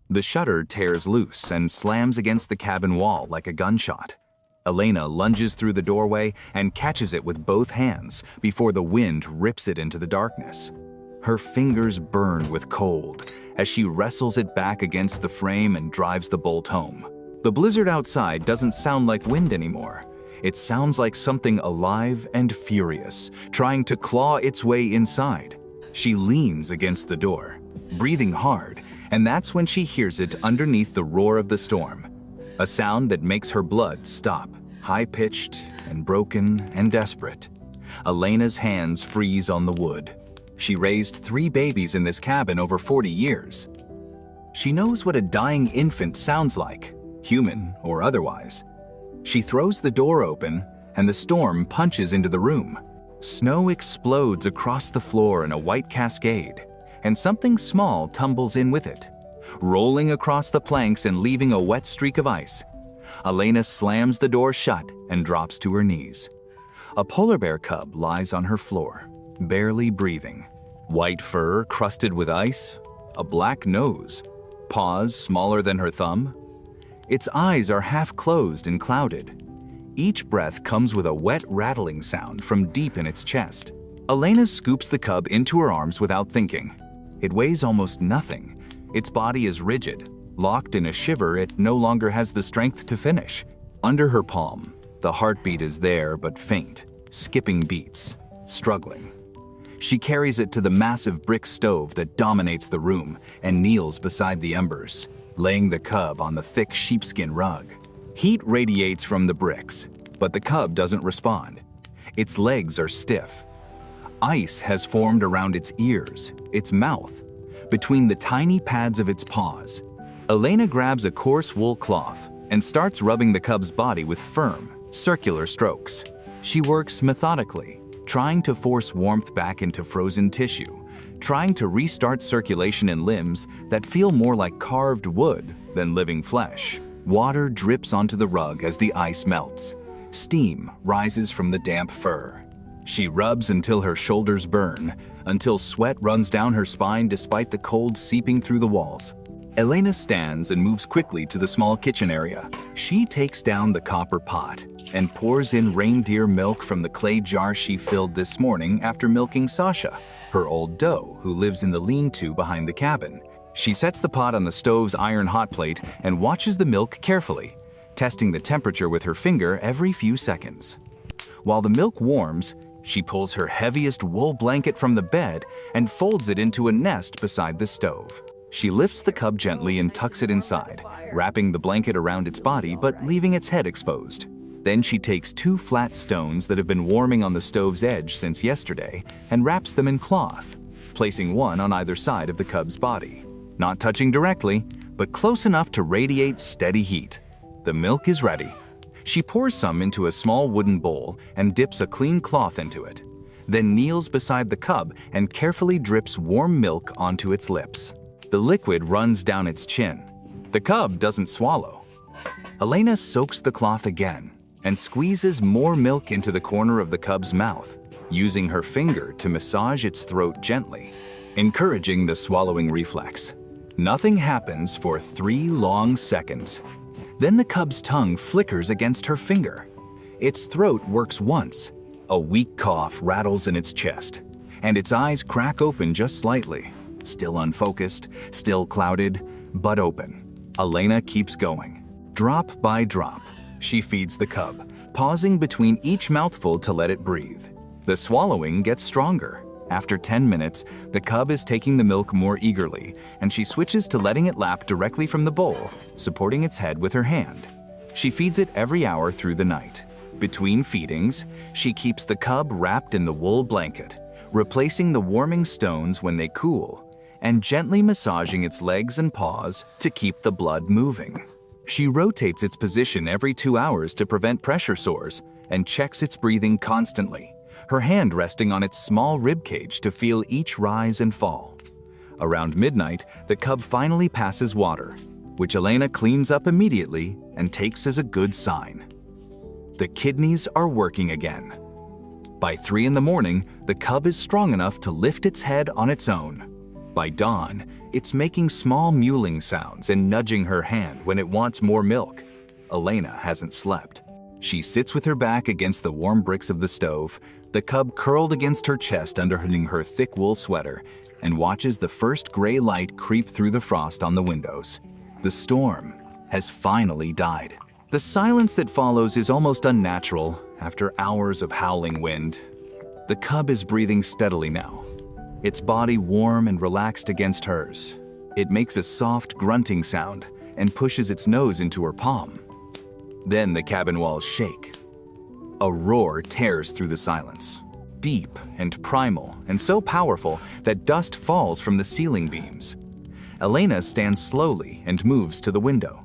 The shutter tears loose and slams against the cabin wall like a gunshot. Elena lunges through the doorway and catches it with both hands before the wind rips it into the darkness. Her fingers burn with cold as she wrestles it back against the frame and drives the bolt home. The blizzard outside doesn't sound like wind anymore. It sounds like something alive and furious, trying to claw its way inside. She leans against the door, breathing hard, and that's when she hears it underneath the roar of the storm. A sound that makes her blood stop, high-pitched and broken and desperate. Elena's hands freeze on the wood. She raised 3 babies in this cabin over 40 years. She knows what a dying infant sounds like, human or otherwise. She throws the door open, and the storm punches into the room. Snow explodes across the floor in a white cascade, and something small tumbles in with it, rolling across the planks and leaving a wet streak of ice. Elena slams the door shut and drops to her knees. A polar bear cub lies on her floor, barely breathing. White fur crusted with ice, a black nose, paws smaller than her thumb. Its eyes are half closed and clouded. Each breath comes with a wet rattling sound from deep in its chest. Elena scoops the cub into her arms without thinking. It weighs almost nothing. Its body is rigid. Locked in a shiver, it no longer has the strength to finish. Under her palm, the heartbeat is there but faint, skipping beats, struggling. She carries it to the massive brick stove that dominates the room and kneels beside the embers, laying the cub on the thick sheepskin rug. Heat radiates from the bricks, but the cub doesn't respond. Its legs are stiff. Ice has formed around its ears, its mouth, between the tiny pads of its paws. Elena grabs a coarse wool cloth and starts rubbing the cub's body with firm, circular strokes. She works methodically, trying to force warmth back into frozen tissue, trying to restart circulation in limbs that feel more like carved wood than living flesh. Water drips onto the rug as the ice melts. Steam rises from the damp fur. She rubs until her shoulders burn, until sweat runs down her spine despite the cold seeping through the walls. Elena stands and moves quickly to the small kitchen area. She takes down the copper pot and pours in reindeer milk from the clay jar she filled this morning after milking Sasha, her old doe who lives in the lean-to behind the cabin. She sets the pot on the stove's iron hot plate and watches the milk carefully, testing the temperature with her finger every few seconds. While the milk warms, she pulls her heaviest wool blanket from the bed and folds it into a nest beside the stove. She lifts the cub gently and tucks it inside, wrapping the blanket around its body but leaving its head exposed. Then she takes 2 flat stones that have been warming on the stove's edge since yesterday and wraps them in cloth, placing one on either side of the cub's body. Not touching directly, but close enough to radiate steady heat. The milk is ready. She pours some into a small wooden bowl and dips a clean cloth into it, then kneels beside the cub and carefully drips warm milk onto its lips. The liquid runs down its chin. The cub doesn't swallow. Elena soaks the cloth again and squeezes more milk into the corner of the cub's mouth, using her finger to massage its throat gently, encouraging the swallowing reflex. Nothing happens for 3 long seconds. Then the cub's tongue flickers against her finger. Its throat works once. A weak cough rattles in its chest, and its eyes crack open just slightly. Still unfocused, still clouded, but open. Elena keeps going. Drop by drop, she feeds the cub, pausing between each mouthful to let it breathe. The swallowing gets stronger. After 10 minutes, the cub is taking the milk more eagerly, and she switches to letting it lap directly from the bowl, supporting its head with her hand. She feeds it every hour through the night. Between feedings, she keeps the cub wrapped in the wool blanket, replacing the warming stones when they cool, and gently massaging its legs and paws to keep the blood moving. She rotates its position every 2 hours to prevent pressure sores and checks its breathing constantly, her hand resting on its small rib cage to feel each rise and fall. Around midnight, the cub finally passes water, which Elena cleans up immediately and takes as a good sign. The kidneys are working again. By 3 in the morning, the cub is strong enough to lift its head on its own. By dawn, It's making small mewling sounds and nudging her hand when it wants more milk. Elena hasn't slept. She sits with her back against the warm bricks of the stove, the cub curled against her chest underneath her thick wool sweater, and watches the first gray light creep through the frost on the windows. The storm has finally died. The silence that follows is almost unnatural after hours of howling wind. The cub is breathing steadily now, its body warm and relaxed against hers. It makes a soft grunting sound and pushes its nose into her palm. Then the cabin walls shake. A roar tears through the silence, deep and primal and so powerful that dust falls from the ceiling beams. Elena stands slowly and moves to the window.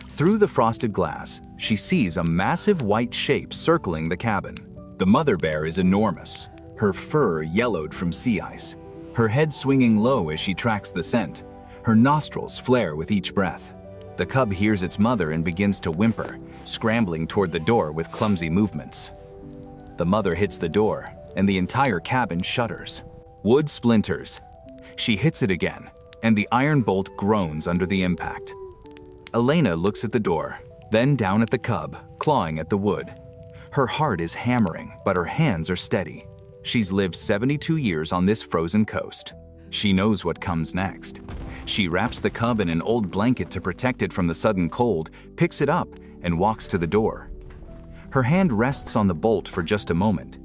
Through the frosted glass, she sees a massive white shape circling the cabin. The mother bear is enormous, her fur yellowed from sea ice, her head swinging low as she tracks the scent. Her nostrils flare with each breath. The cub hears its mother and begins to whimper, scrambling toward the door with clumsy movements. The mother hits the door, and the entire cabin shudders. Wood splinters. She hits it again, and the iron bolt groans under the impact. Elena looks at the door, then down at the cub, clawing at the wood. Her heart is hammering, but her hands are steady. She's lived 72 years on this frozen coast. She knows what comes next. She wraps the cub in an old blanket to protect it from the sudden cold, picks it up, and walks to the door. Her hand rests on the bolt for just a moment.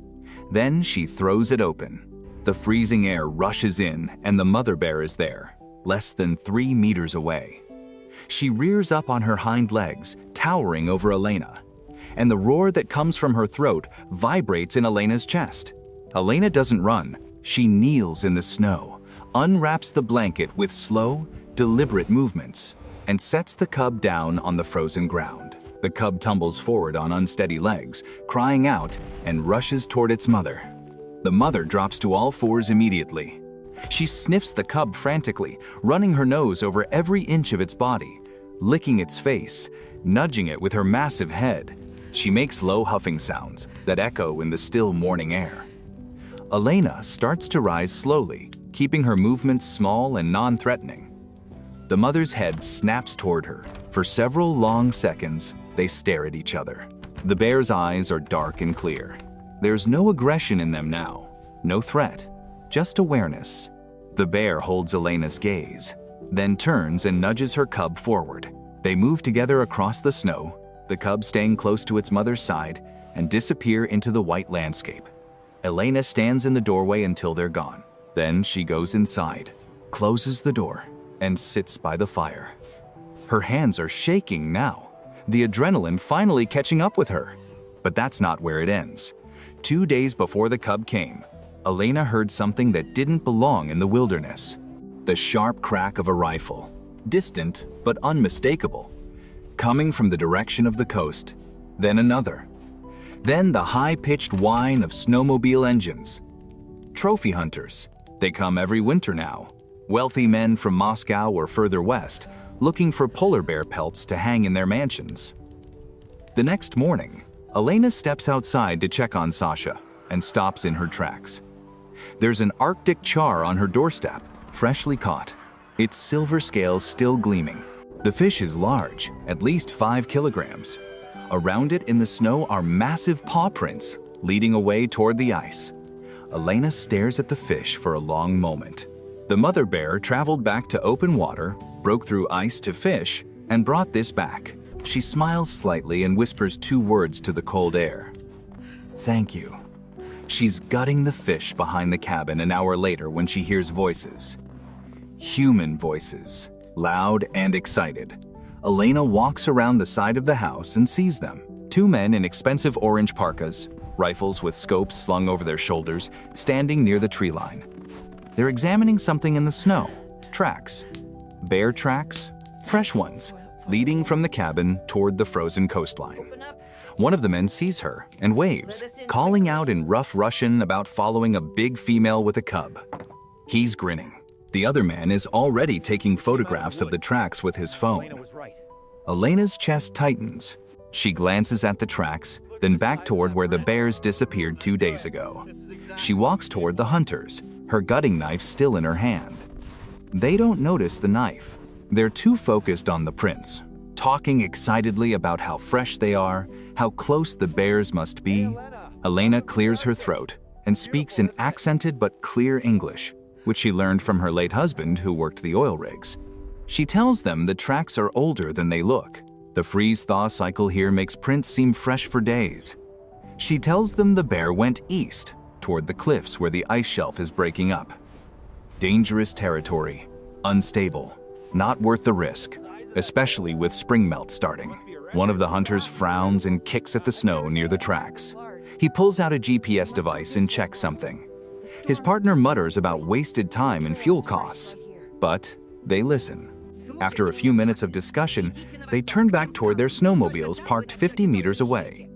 Then she throws it open. The freezing air rushes in, and the mother bear is there, less than 3 meters away. She rears up on her hind legs, towering over Elena, and the roar that comes from her throat vibrates in Elena's chest. Elena doesn't run. She kneels in the snow, unwraps the blanket with slow, deliberate movements, and sets the cub down on the frozen ground. The cub tumbles forward on unsteady legs, crying out, and rushes toward its mother. The mother drops to all fours immediately. She sniffs the cub frantically, running her nose over every inch of its body, licking its face, nudging it with her massive head. She makes low huffing sounds that echo in the still morning air. Elena starts to rise slowly, keeping her movements small and non-threatening. The mother's head snaps toward her. For several long seconds, they stare at each other. The bear's eyes are dark and clear. There's no aggression in them now, no threat, just awareness. The bear holds Elena's gaze, then turns and nudges her cub forward. They move together across the snow, the cub staying close to its mother's side, and disappear into the white landscape. Elena stands in the doorway until they're gone. Then she goes inside, closes the door, and sits by the fire. Her hands are shaking now, the adrenaline finally catching up with her. But that's not where it ends. 2 days before the cub came, Elena heard something that didn't belong in the wilderness. The sharp crack of a rifle, distant but unmistakable, coming from the direction of the coast. Then another. Then the high-pitched whine of snowmobile engines. Trophy hunters. They come every winter now. Wealthy men from Moscow or further west, looking for polar bear pelts to hang in their mansions. The next morning, Elena steps outside to check on Sasha and stops in her tracks. There's an Arctic char on her doorstep, freshly caught, its silver scales still gleaming. The fish is large, at least 5 kilograms. Around it in the snow are massive paw prints, leading away toward the ice. Elena stares at the fish for a long moment. The mother bear traveled back to open water, broke through ice to fish, and brought this back. She smiles slightly and whispers 2 words to the cold air. "Thank you." She's gutting the fish behind the cabin an hour later when she hears voices. Human voices, loud and excited. Elena walks around the side of the house and sees them. 2 men in expensive orange parkas, rifles with scopes slung over their shoulders, standing near the tree line. They're examining something in the snow. Tracks. Bear tracks, fresh ones, leading from the cabin toward the frozen coastline. One of the men sees her and waves, calling out in rough Russian about following a big female with a cub. He's grinning. The other man is already taking photographs of the tracks with his phone. Elena's chest tightens. She glances at the tracks, then back toward where the bears disappeared 2 days ago. She walks toward the hunters, her gutting knife still in her hand. They don't notice the knife. They're too focused on the prints, talking excitedly about how fresh they are, how close the bears must be. Elena clears her throat and speaks in accented but clear English, which she learned from her late husband who worked the oil rigs. She tells them the tracks are older than they look. The freeze-thaw cycle here makes prints seem fresh for days. She tells them the bear went east, toward the cliffs where the ice shelf is breaking up. Dangerous territory, unstable, not worth the risk, especially with spring melt starting. One of the hunters frowns and kicks at the snow near the tracks. He pulls out a GPS device and checks something. His partner mutters about wasted time and fuel costs, but they listen. After a few minutes of discussion, they turn back toward their snowmobiles parked 50 meters away.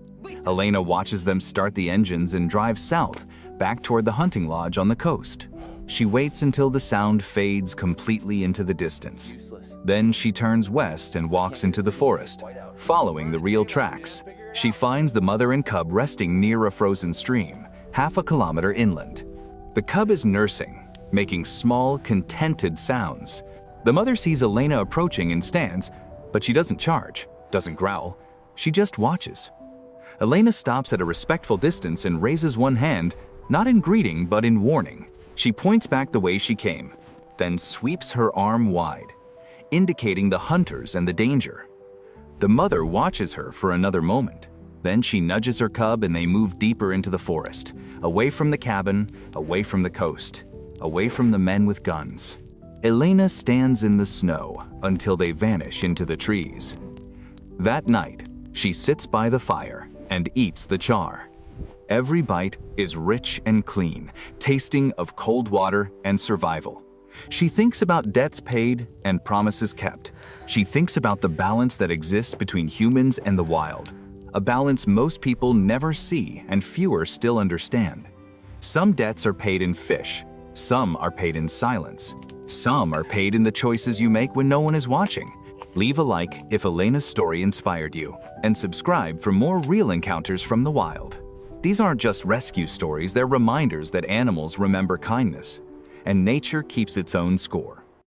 Elena watches them start the engines and drive south, back toward the hunting lodge on the coast. She waits until the sound fades completely into the distance. Then she turns west and walks into the forest, following the real tracks. She finds the mother and cub resting near a frozen stream, half a kilometer inland. The cub is nursing, making small, contented sounds. The mother sees Elena approaching and stands, but she doesn't charge, doesn't growl. She just watches. Elena stops at a respectful distance and raises one hand, not in greeting but in warning. She points back the way she came, then sweeps her arm wide, indicating the hunters and the danger. The mother watches her for another moment. Then she nudges her cub and they move deeper into the forest, away from the cabin, away from the coast, away from the men with guns. Elena stands in the snow until they vanish into the trees. That night, she sits by the fire and eats the char. Every bite is rich and clean, tasting of cold water and survival. She thinks about debts paid and promises kept. She thinks about the balance that exists between humans and the wild, a balance most people never see and fewer still understand. Some debts are paid in fish, some are paid in silence, some are paid in the choices you make when no one is watching. Leave a like if Elena's story inspired you, and subscribe for more real encounters from the wild. These aren't just rescue stories, they're reminders that animals remember kindness, and nature keeps its own score.